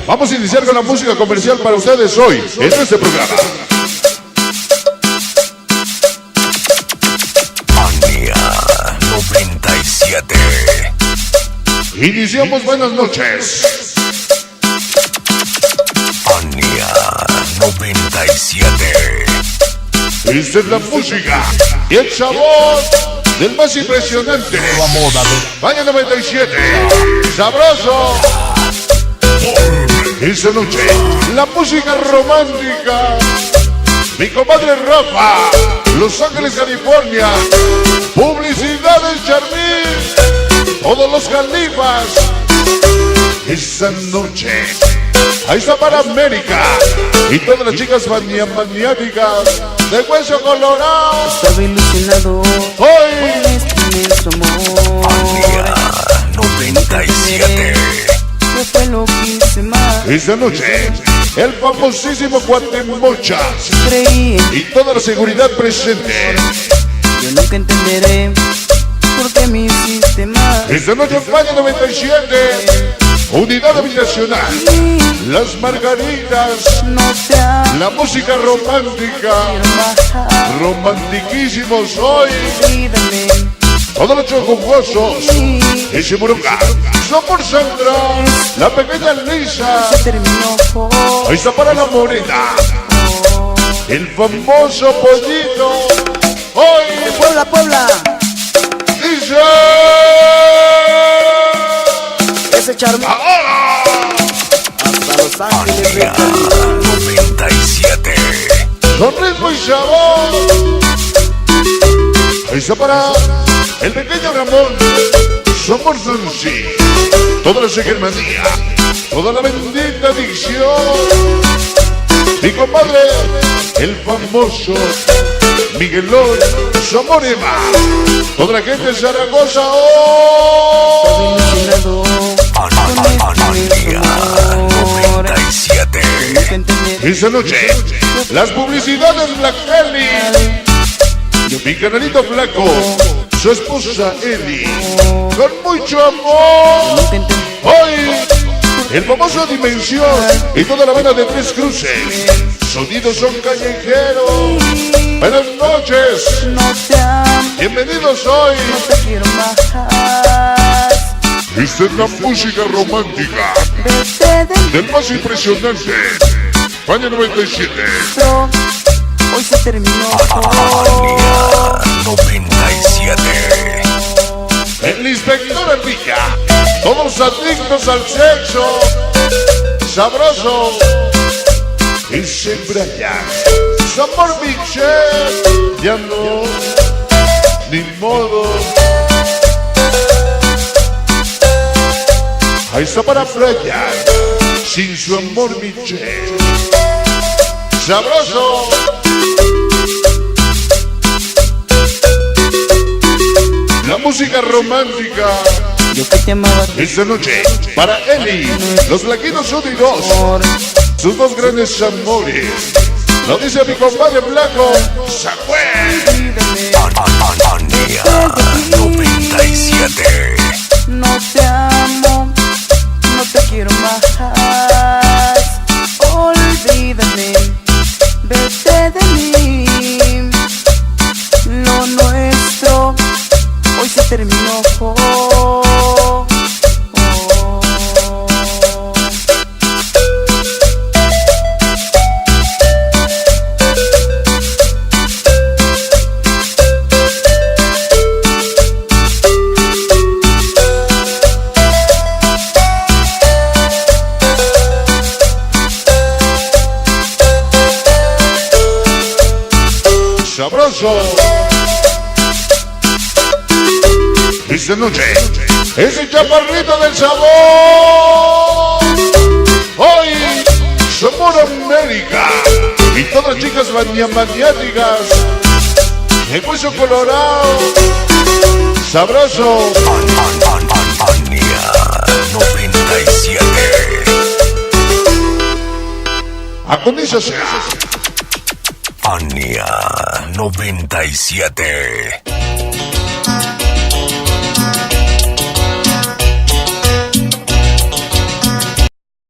Vamos a iniciar con la música comercial para ustedes hoy en este programa. Manía 97. Iniciamos, buenas noches. Manía 97. Esta es la música y el sabor del más impresionante. Manía 97. Sabroso. Esta noche, la música romántica. Mi comadre Rafa, Los Ángeles, California. Publicidades Charmín. Todos los califas. Esta noche, ahí está para América. Y todas las chicas maniáticas de Hueso Colorado. Estaba ilusionado Hoy, con este inmenso amor. Manía 97. ¿Qué fue lo que hice mal? esta noche, el famosísimo Cuatemocha Creí en y toda la seguridad presente. yo nunca entenderé por qué me hiciste mal. Esta noche en Manía 97, unidad habitacional, las margaritas, No te amo, la música romántica, bajar. romantiquísimos hoy, Olvídame. todos los chocojosos, ese Muronga, Somos Sandra, la pequeña Lisa, Se terminó. ahí está para la morena, el famoso pollito, hoy, Puebla, Puebla. dice, Ese Charmín. ahora, Hasta Los Ángeles. Manía 97. con ritmo y sabor, ahí está para el pequeño Ramón, Somos Nancy, toda la germanía, toda la bendita adicción, mi compadre, el famoso Miguelón, Somos Eva, toda la gente de Zaragoza, oh, Ilusionado con este Manía inmenso amor. 97. Nunca entenderé. esta noche, las publicidades Black Eli, mi canalito flaco, su esposa Eli, con mucho amor. Nunca entendí. Hoy, el famoso Dimensión y toda la banda de Tres Cruces. Sonidos son callejeros. Buenas noches. No te amo, Bienvenidos hoy. no te quiero más. Esta es la música romántica Vete del más impresionante. Manía 97. dentro, hoy se terminó. Manía 97. El inspector Enrica. Todos adictos al sexo. Sabroso. Ese Brian. Sabor Michelle. Ya no. Ni modo. Ahí está para Brian. Sin su amor Michelle. Sabroso. La música romántica. Yo que te amaba, Esta noche, para Eli, los Blaquitos 1 y 2, amor. sus dos grandes amores. Lo dice mi compadre Blanco, Samuel. Manía 97. No te amo, no te quiero más. Olvídame, vete de mí. Lo nuestro hoy se terminó. Sabroso. Esta noche, ese chaparrito del sabor. Hoy, somos América. Y todas las chicas maniáticas. En Hueso Colorado. Sabroso. Manía 97. Aconízase. Manía 97.